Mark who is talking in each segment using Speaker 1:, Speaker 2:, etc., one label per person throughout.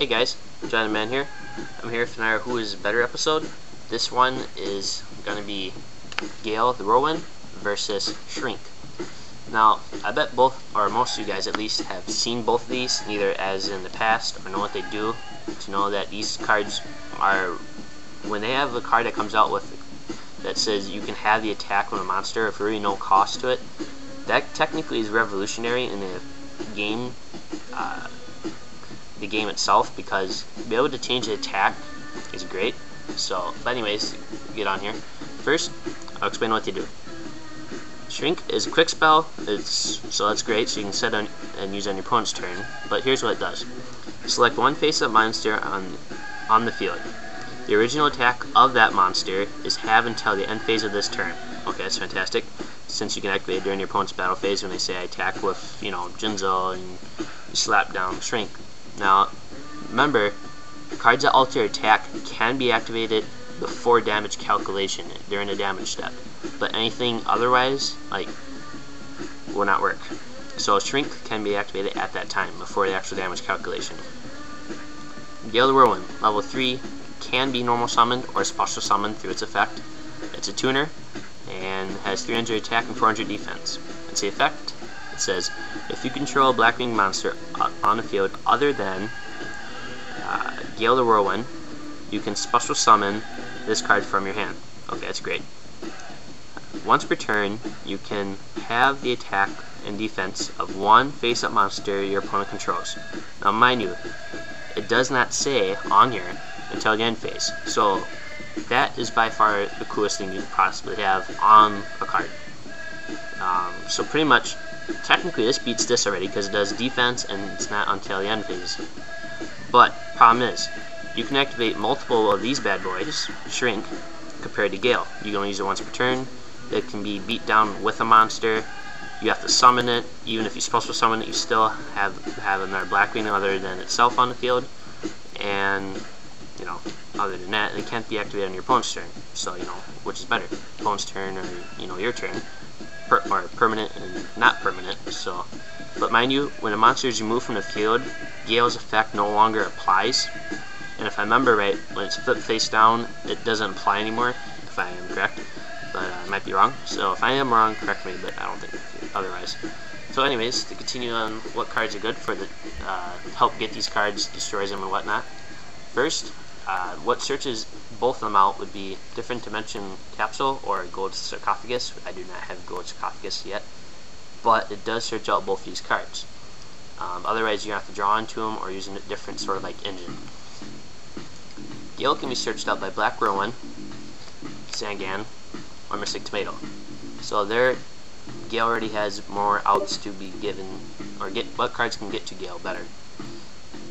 Speaker 1: Hey guys, naMehTnoJ here. I'm here for our Who Is Better episode. This one is going to be Gale the Whirlwind versus Shrink. Now, I bet both, or most of you guys at least, have seen both of these, either as in the past or know what they do, to know that these cards are, when they have a card that comes out with that says you can have the attack on a monster for really no cost to it, that technically is revolutionary in the game itself, because to be able to change the attack is great. So, but anyways, get on here. First, I'll explain what they do. Shrink is a quick spell, so that's great, so you can set on and use on your opponent's turn. But here's what it does. Select one face-up monster on the field. The original attack of that monster is halved until the end phase of this turn. Okay, that's fantastic, since you can activate it during your opponent's battle phase when they say I attack with, you know, Jinzo, and you slap down Shrink. Now, remember, cards that alter attack can be activated before damage calculation during the damage step, but anything otherwise, like, will not work. So Shrink can be activated at that time before the actual damage calculation. Gale the Whirlwind, level 3, can be normal summoned or special summoned through its effect. It's a tuner and has 300 attack and 400 defense. It's the effect. It says, if you control a Blackwing monster on the field other than Gale the Whirlwind, you can special summon this card from your hand. Okay, that's great. Once per turn, you can have the attack and defense of one face-up monster your opponent controls. Now mind you, it does not say on here until the end phase. So that is by far the coolest thing you could possibly have on a card. So pretty much, technically this beats this already because it does defense and it's not until the end phase. But problem is, you can activate multiple of these bad boys, Shrink, compared to Gale. You can only use it once per turn. It can be beat down with a monster. You have to summon it. Even if you're supposed to summon it, you still have another Blackwing other than itself on the field. And, you know, other than that, it can't be activated on your opponent's turn. So, you know, which is better, opponent's turn or, you know, your turn, or permanent and not permanent. So, but mind you, when a monster is removed from the field, Gale's effect no longer applies. And if I remember right, when it's flipped face down, it doesn't apply anymore, if I am correct. But I might be wrong. So if I am wrong, correct me, but I don't think otherwise. So anyways, to continue on what cards are good for the help get these cards, destroys them and whatnot. First, what searches both of them out would be Different Dimension Capsule or Gold Sarcophagus. I do not have Gold Sarcophagus yet, but it does search out both these cards. Otherwise, you have to draw into them or use a different sort of like engine. Gale can be searched out by Black Whirlwind, Sangan, or Mystic Tomato. So there, Gale already has more outs to be given, or get what cards can get to Gale better.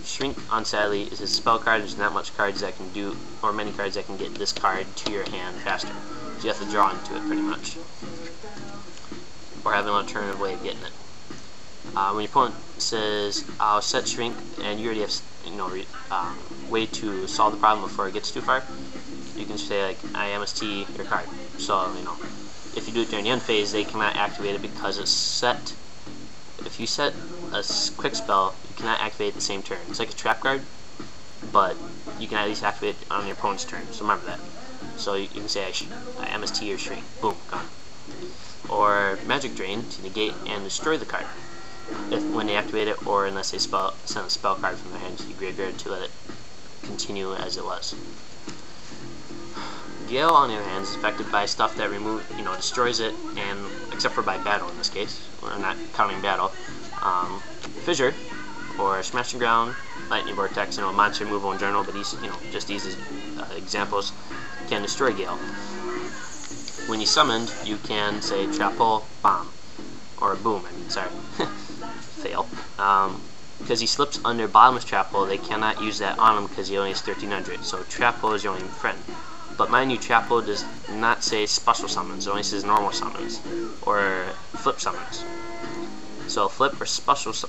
Speaker 1: Shrink, unsadly, is a spell card. There's not much cards that can do, or many cards that can get this card to your hand faster. So you have to draw into it pretty much, or have an alternative way of getting it. When your opponent says, "I'll set Shrink," and you already have, you know, way to solve the problem before it gets too far, you can say like, "I MST your card." So, you know, if you do it during the end phase, they cannot activate it because it's set. If you set a quick spell, you cannot activate it at the same turn. It's like a trap card, but you can at least activate it on your opponent's turn. So remember that. So you can say, "I MST your Shrink." Boom, gone. Or Magic Drain to negate and destroy the card when they activate it, or unless they send a spell card from their hand to the graveyard to let it continue as it was. Gale, on the other hand, is affected by stuff that destroys it, and except for by battle in this case, we're not counting battle. Fissure, or Smash and Ground, Lightning Vortex, you know, monster removal in general, but these, you know, just these examples can destroy Gale. When he's summoned, you can say Trap Hole, Bomb, or Boom. Sorry, fail. Because he slips under bottomless Trap Hole, they cannot use that on him because he only has 1300. So Trap Hole is your only friend. But mind you, Trap Hole does not say special summons, it only says normal summons, or flip summons. So flip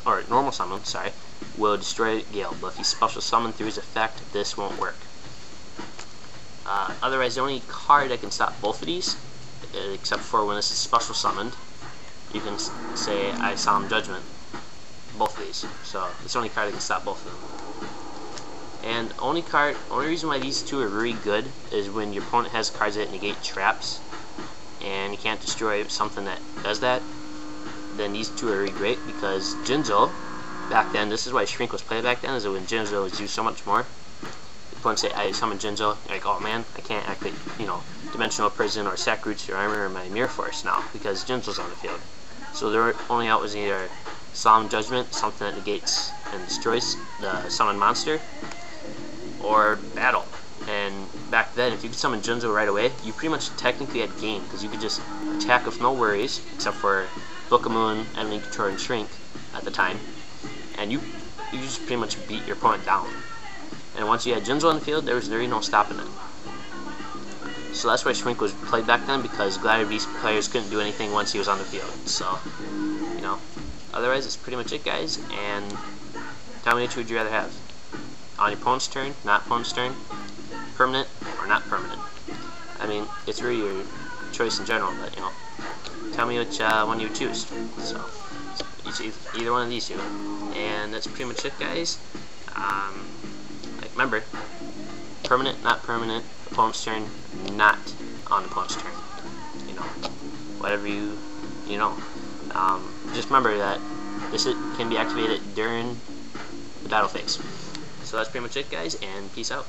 Speaker 1: or normal summon, sorry, will destroy Gale, but if he's special summoned through his effect, this won't work. Otherwise, the only card that can stop both of these, except for when this is special summoned, you can say I Solemn Judgment both of these. So it's the only card that can stop both of them. And only reason why these two are really good is when your opponent has cards that negate traps, and you can't destroy something that does that. Then these two are really great, because Jinzo, back then, this is why Shrink was played back then, is that when Jinzo was used so much more. Opponents say, I summon Jinzo, you're like, oh man, I can't activate, Dimensional Prison or Sack Roots your armor or my Mirror Force now, because Jinzo's on the field. So their only out was either Solemn Judgment, something that negates and destroys the summoned monster, or Battle. And back then, if you could summon Jinzo right away, you pretty much technically had game, because you could just attack with no worries, except for Book of Moon, Enemy Control, and Shrink at the time, and you just pretty much beat your opponent down. And once you had Jinzo on the field, there was really no stopping it. So that's why Shrink was played back then, because Glider Beast players couldn't do anything once he was on the field. So, otherwise that's pretty much it, guys. And tell me which would you rather have? On your opponent's turn, not opponent's turn, permanent or not permanent. I mean, it's really your choice in general, but tell me which one you would choose. So it's either one of these two. And that's pretty much it, guys. Remember, permanent, not permanent, opponent's turn, not on opponent's turn. Whatever just remember that this can be activated during the battle phase. So that's pretty much it, guys, and peace out.